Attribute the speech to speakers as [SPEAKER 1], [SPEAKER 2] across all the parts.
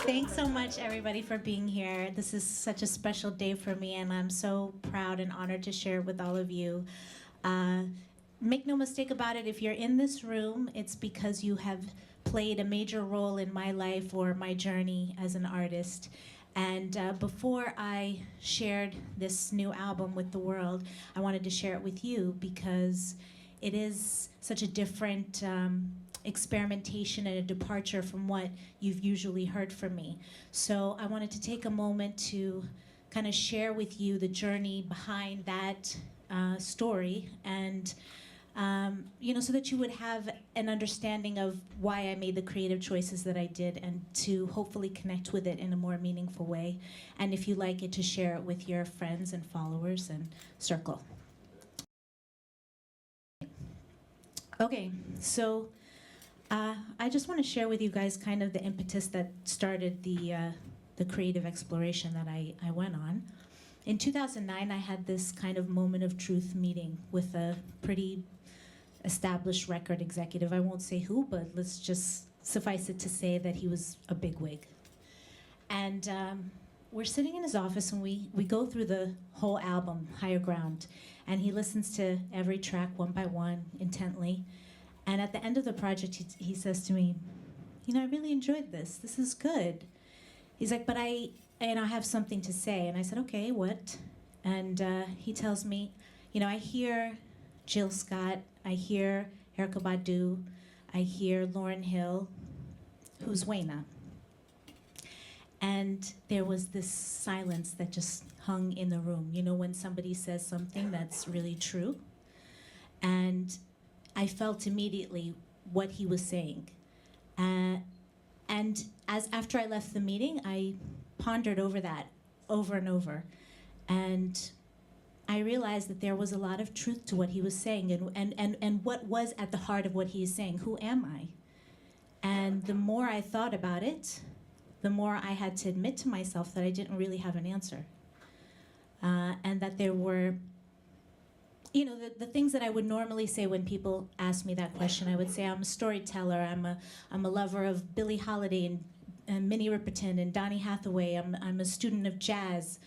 [SPEAKER 1] Thanks so much, everybody, for being here. This is such a special day for me, and I'm so proud and honored to share it with all of you. Make no mistake about it, if you're in this room, it's because you have played a major role in my life or my journey as an artist. And before I shared this new album with the world, I wanted to share it with you because it is such a different experimentation and a departure from what you've usually heard from me. So I wanted to take a moment to kind of share with you the journey behind that story, and so that you would have an understanding of why I made the creative choices that I did, and to hopefully connect with it in a more meaningful way. And if you like it, to share it with your friends and followers and circle. Okay, so I just want to share with you guys kind of the impetus that started the creative exploration that I went on. In 2009, I had this kind of moment of truth meeting with a pretty established record executive. I won't say who, but let's just suffice it to say that he was a bigwig. And we're sitting in his office, and we go through the whole album, Higher Ground, and he listens to every track one by one intently. And at the end of the project, he says to me, I really enjoyed this. This is good. He's like, but I have something to say. And I said, okay, what? And he tells me, I hear Jill Scott, I hear Erykah Badu, I hear Lauryn Hill, who's Wayna. And there was this silence that just hung in the room. When somebody says something that's really true. And I felt immediately what he was saying. And after I left the meeting, I pondered over that over and over. And I realized that there was a lot of truth to what he was saying, and what was at the heart of what he is saying. Who am I? And the more I thought about it, the more I had to admit to myself that I didn't really have an answer. And that there were, the things that I would normally say when people ask me that question. I would say I'm a storyteller, I'm a lover of Billie Holiday and Minnie Riperton and Donny Hathaway, I'm a student of jazz.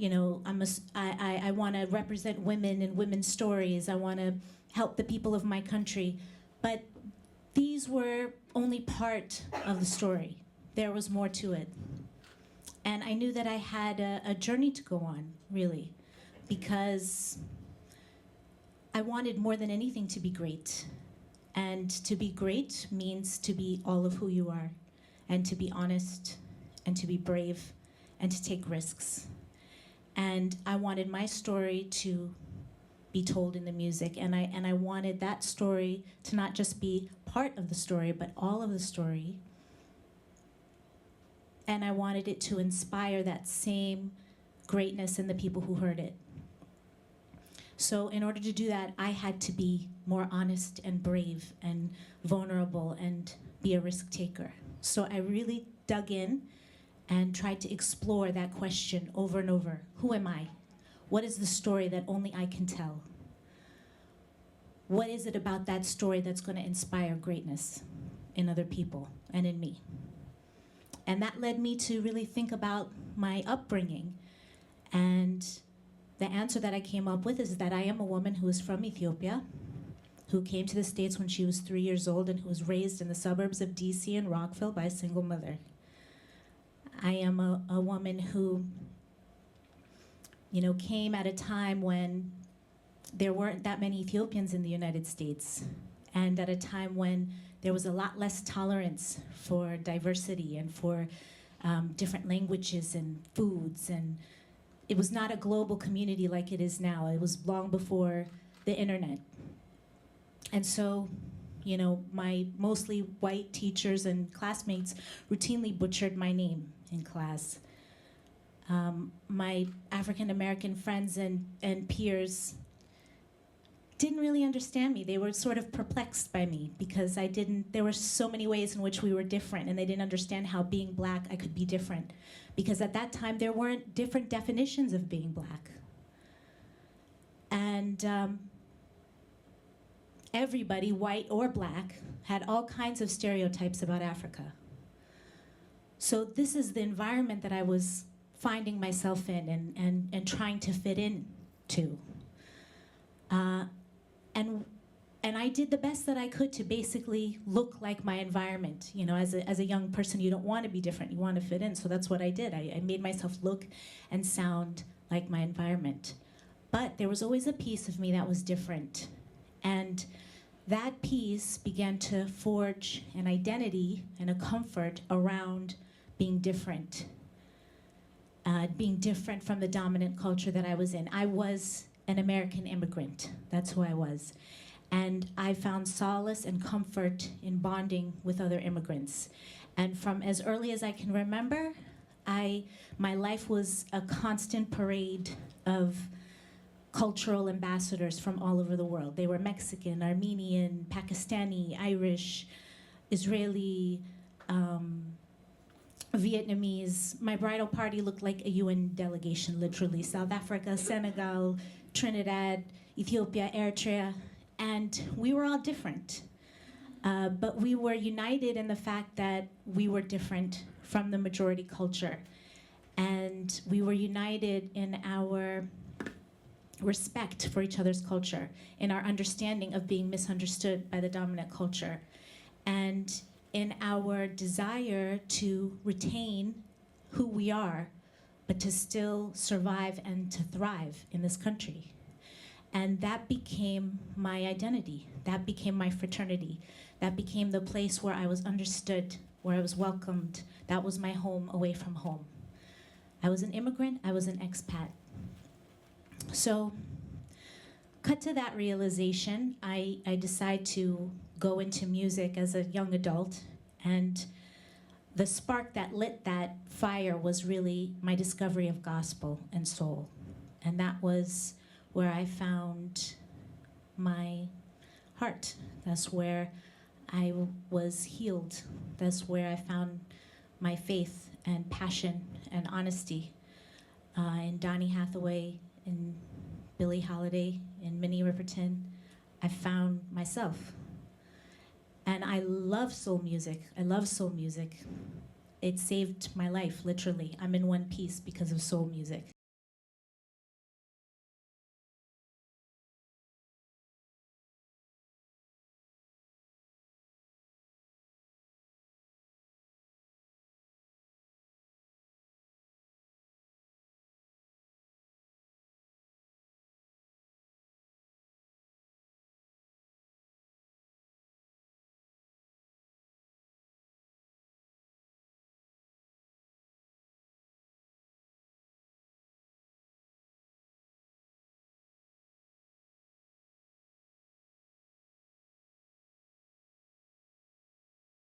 [SPEAKER 1] I want to represent women and women's stories. I want to help the people of my country. But these were only part of the story. There was more to it. And I knew that I had a journey to go on, really, because I wanted more than anything to be great. And to be great means to be all of who you are, and to be honest, and to be brave, and to take risks. And I wanted my story to be told in the music, and I wanted that story to not just be part of the story, but all of the story. And I wanted it to inspire that same greatness in the people who heard it. So in order to do that, I had to be more honest and brave and vulnerable and be a risk taker. So I really dug in and tried to explore that question over and over. Who am I? What is the story that only I can tell? What is it about that story that's going to inspire greatness in other people and in me? And that led me to really think about my upbringing. And the answer that I came up with is that I am a woman who is from Ethiopia, who came to the States when she was 3 years old, and who was raised in the suburbs of DC and Rockville by a single mother. I am a woman who, came at a time when there weren't that many Ethiopians in the United States, and at a time when there was a lot less tolerance for diversity and for different languages and foods, and it was not a global community like it is now. It was long before the internet. And so, my mostly white teachers and classmates routinely butchered my name in class. My African American friends and peers didn't really understand me. They were sort of perplexed by me because there were so many ways in which we were different, and they didn't understand how being black I could be different. Because at that time, there weren't different definitions of being black. And everybody, white or black, had all kinds of stereotypes about Africa. So this is the environment that I was finding myself in and trying to fit in to. And and I did the best that I could to basically look like my environment. You know, as a young person, you don't want to be different. You want to fit in. So that's what I did. I made myself look and sound like my environment. But there was always a piece of me that was different. And that piece began to forge an identity and a comfort around being different from the dominant culture that I was in. I was an American immigrant. That's who I was. And I found solace and comfort in bonding with other immigrants. And from as early as I can remember, my life was a constant parade of cultural ambassadors from all over the world. They were Mexican, Armenian, Pakistani, Irish, Israeli, Vietnamese. My bridal party looked like a UN delegation, literally. South Africa, Senegal, Trinidad, Ethiopia, Eritrea. And we were all different. But we were united in the fact that we were different from the majority culture. And we were united in our respect for each other's culture, in our understanding of being misunderstood by the dominant culture, and in our desire to retain who we are, but to still survive and to thrive in this country. And that became my identity. That became my fraternity. That became the place where I was understood, where I was welcomed. That was my home away from home. I was an immigrant, I was an expat. So, cut to that realization, I decide to go into music as a young adult, and the spark that lit that fire was really my discovery of gospel and soul. And that was where I found my heart. That's where I was healed. That's where I found my faith and passion and honesty in Donny Hathaway, in Billie Holiday, in Minnie Riperton. I found myself. And I love soul music. I love soul music. It saved my life, literally. I'm in one piece because of soul music.